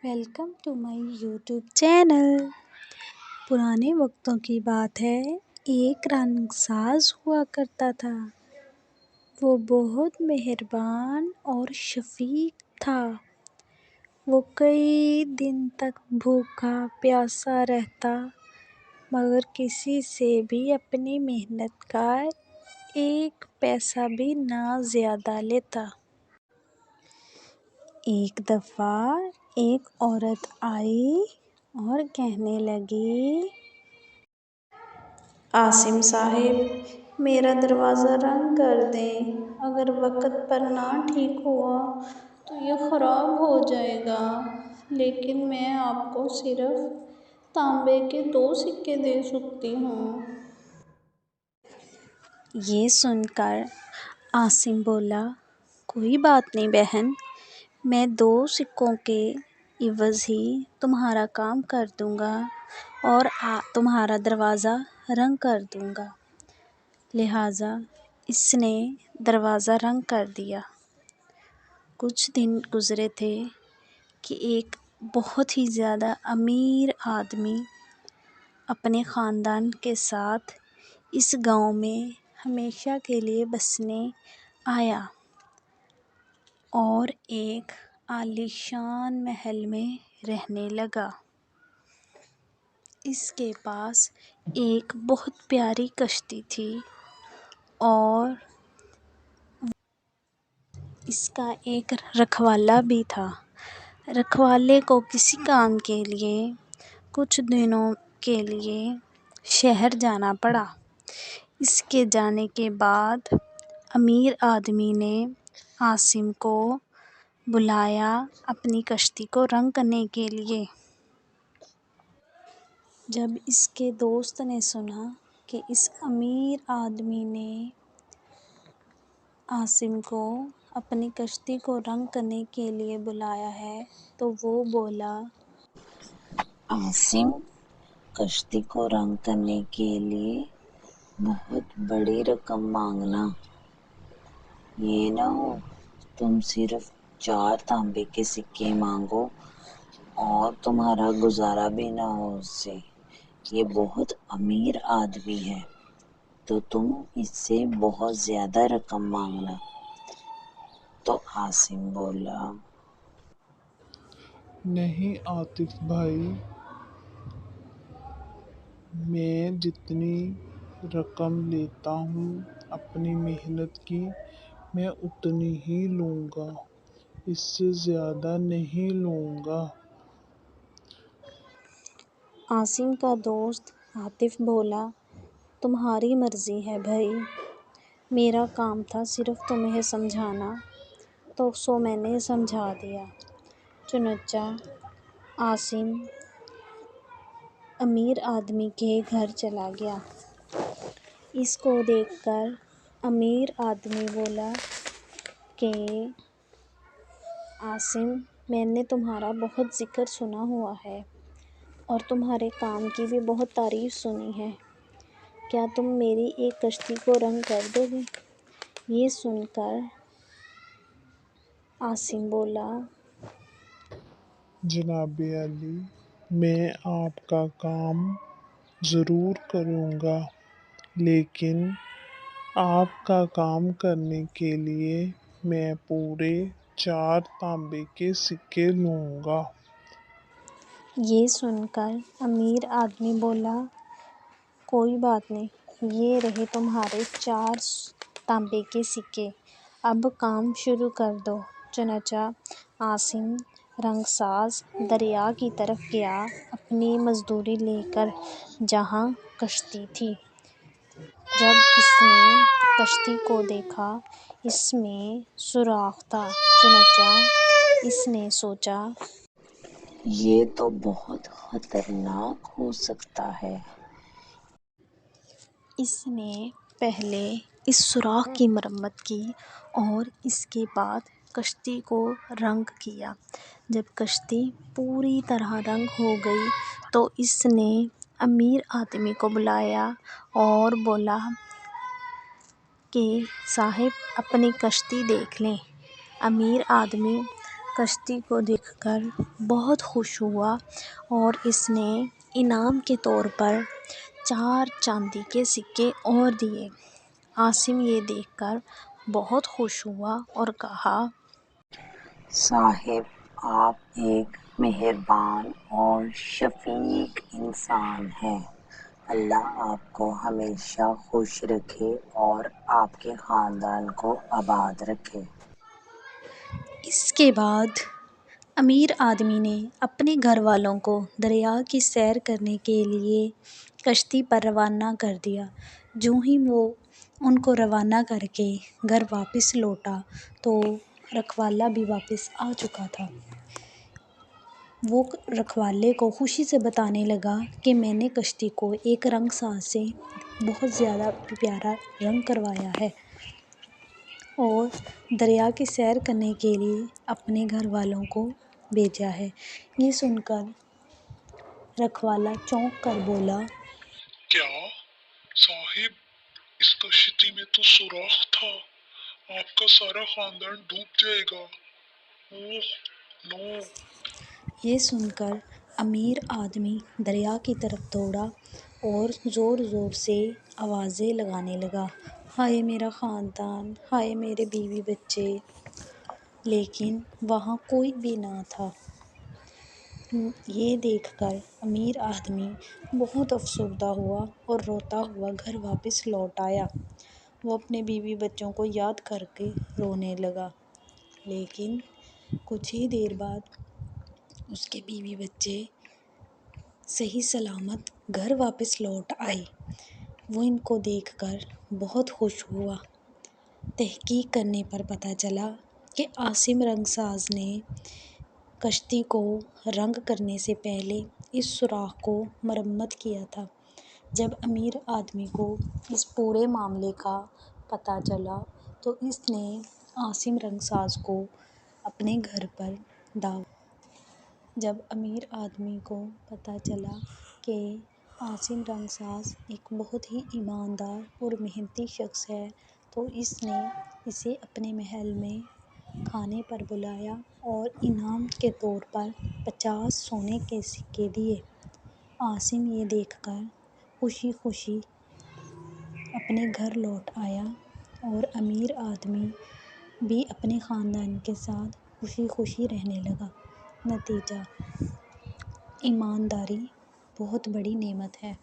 Welcome to my YouTube channel. پرانے وقتوں کی بات ہے، ایک رنگ ساز ہوا کرتا تھا۔ وہ بہت مہربان اور شفیق تھا۔ وہ کئی دن تک بھوکا پیاسا رہتا مگر کسی سے بھی اپنی محنت کا ایک پیسہ بھی نہ زیادہ لیتا۔ ایک دفعہ ایک عورت آئی اور کہنے لگی، عاصم صاحب، میرا دروازہ رنگ کر دیں۔ اگر وقت پر نہ ٹھیک ہوا تو یہ خراب ہو جائے گا، لیکن میں آپ کو صرف تانبے کے 2 سکے دے سکتی ہوں۔ یہ سن کر عاصم بولا، کوئی بات نہیں بہن، میں 2 سکوں کے عوض ہی تمہارا کام کر دوں گا اور تمہارا دروازہ رنگ کر دوں گا۔ لہٰذا اس نے دروازہ رنگ کر دیا۔ کچھ دن گزرے تھے کہ ایک بہت ہی زیادہ امیر آدمی اپنے خاندان کے ساتھ اس گاؤں میں ہمیشہ کے لیے بسنے آیا اور ایک عالیشان محل میں رہنے لگا۔ اس کے پاس ایک بہت پیاری کشتی تھی اور اس کا ایک رکھوالا بھی تھا۔ رکھوالے کو کسی کام کے لیے کچھ دنوں کے لیے شہر جانا پڑا۔ اس کے جانے کے بعد امیر آدمی نے عاصم کو بلایا اپنی کشتی کو رنگ کرنے کے لیے۔ جب اس کے دوست نے سنا کہ اس امیر آدمی نے عاصم کو اپنی کشتی کو رنگ کرنے کے لیے بلایا ہے تو وہ بولا، عاصم، کشتی کو رنگ کرنے کے لیے بہت بڑی رقم مانگنا۔ یہ نہ ہو تم صرف 4 تانبے کے سکے مانگو اور تمہارا گزارا بھی نہ ہو اس سے۔ یہ بہت امیر آدمی ہے تو تم اس سے بہت زیادہ رقم مانگنا۔ تو عاصم بولا، نہیں عاطف بھائی، میں جتنی رقم لیتا ہوں اپنی محنت کی، میں اتنی ہی لوں گا، اس سے زیادہ نہیں لوں گا۔ عاصم کا دوست عاطف بولا، تمہاری مرضی ہے بھائی، میرا کام تھا صرف تمہیں سمجھانا، تو میں نے سمجھا دیا۔ چنانچہ عاصم امیر آدمی کے گھر چلا گیا۔ اس کو دیکھ کر امیر آدمی بولا کہ عاصم، میں نے تمہارا بہت ذکر سنا ہوا ہے اور تمہارے کام کی بھی بہت تعریف سنی ہے، کیا تم میری ایک کشتی کو رنگ کر دو گے؟ یہ سن کر عاصم بولا، جناب عالی، میں آپ کا کام ضرور کروں گا، لیکن آپ کا کام کرنے کے لیے میں پورے 4 تانبے کے سکے لوں گا۔ یہ سن کر امیر آدمی بولا، کوئی بات نہیں، یہ رہے تمہارے 4 تانبے کے سکے، اب کام شروع کر دو۔ چنانچہ عاصم رنگ ساز دریا کی طرف گیا اپنی مزدوری لے کر جہاں کشتی تھی۔ جب اس نے کشتی کو دیکھا، اس میں سوراخ تھا۔ چنانچہ اس نے سوچا، یہ تو بہت خطرناک ہو سکتا ہے۔ اس نے پہلے اس سوراخ کی مرمت کی اور اس کے بعد کشتی کو رنگ کیا۔ جب کشتی پوری طرح رنگ ہو گئی تو اس نے امیر آدمی کو بلایا اور بولا کہ صاحب، اپنی کشتی دیکھ لیں۔ امیر آدمی کشتی کو دیکھ کر بہت خوش ہوا اور اس نے انعام کے طور پر 4 چاندی کے سکے اور دیے۔ عاصم یہ دیکھ کر بہت خوش ہوا اور کہا، صاحب، آپ ایک مہربان اور شفیق انسان ہیں۔ اللہ آپ کو ہمیشہ خوش رکھے اور آپ کے خاندان کو آباد رکھے۔ اس کے بعد امیر آدمی نے اپنے گھر والوں کو دریا کی سیر کرنے کے لیے کشتی پر روانہ کر دیا۔ جوں ہی وہ ان کو روانہ کر کے گھر واپس لوٹا تو رکھوالا بھی واپس آ چکا تھا۔ وہ رکھوالے کو خوشی سے بتانے لگا کہ میں نے کشتی کو ایک رنگ ساز سے بہت زیادہ پیارا رنگ کروایا ہے اور دریا کی سیر کرنے کے لیے اپنے گھر والوں کو بھیجا ہے۔ یہ سن کر رکھوالا چونک کر بولا، کیا صاحب، اس کشتی میں تو سوراخ تھا، آپ کا سارا خاندان ڈوب جائے گا۔ اوہ نو! یہ سن کر امیر آدمی دریا کی طرف دوڑا اور زور زور سے آوازیں لگانے لگا، ہائے میرا خاندان، ہائے میرے بیوی بچے! لیکن وہاں کوئی بھی نہ تھا۔ یہ دیکھ کر امیر آدمی بہت افسردہ ہوا اور روتا ہوا گھر واپس لوٹ آیا۔ وہ اپنے بیوی بچوں کو یاد کر کے رونے لگا، لیکن کچھ ہی دیر بعد اس کے بیوی بچے صحیح سلامت گھر واپس لوٹ آئے۔ وہ ان کو دیکھ کر بہت خوش ہوا۔ تحقیق کرنے پر پتہ چلا کہ عاصم رنگ ساز نے کشتی کو رنگ کرنے سے پہلے اس سوراخ کو مرمت کیا تھا۔ جب امیر آدمی کو اس پورے معاملے کا پتہ چلا تو اس نے عاصم رنگ ساز کو اپنے گھر پر دعوت۔ جب امیر آدمی کو پتہ چلا کہ عاصم رنگ ساز ایک بہت ہی ایماندار اور محنتی شخص ہے تو اس نے اسے اپنے محل میں کھانے پر بلایا اور انعام کے طور پر 50 سونے کے سکے دیے۔ عاصم یہ دیکھ کر خوشی خوشی اپنے گھر لوٹ آیا اور امیر آدمی بھی اپنے خاندان کے ساتھ خوشی خوشی رہنے لگا۔ نتیجہ: ایمانداری بہت بڑی نعمت ہے۔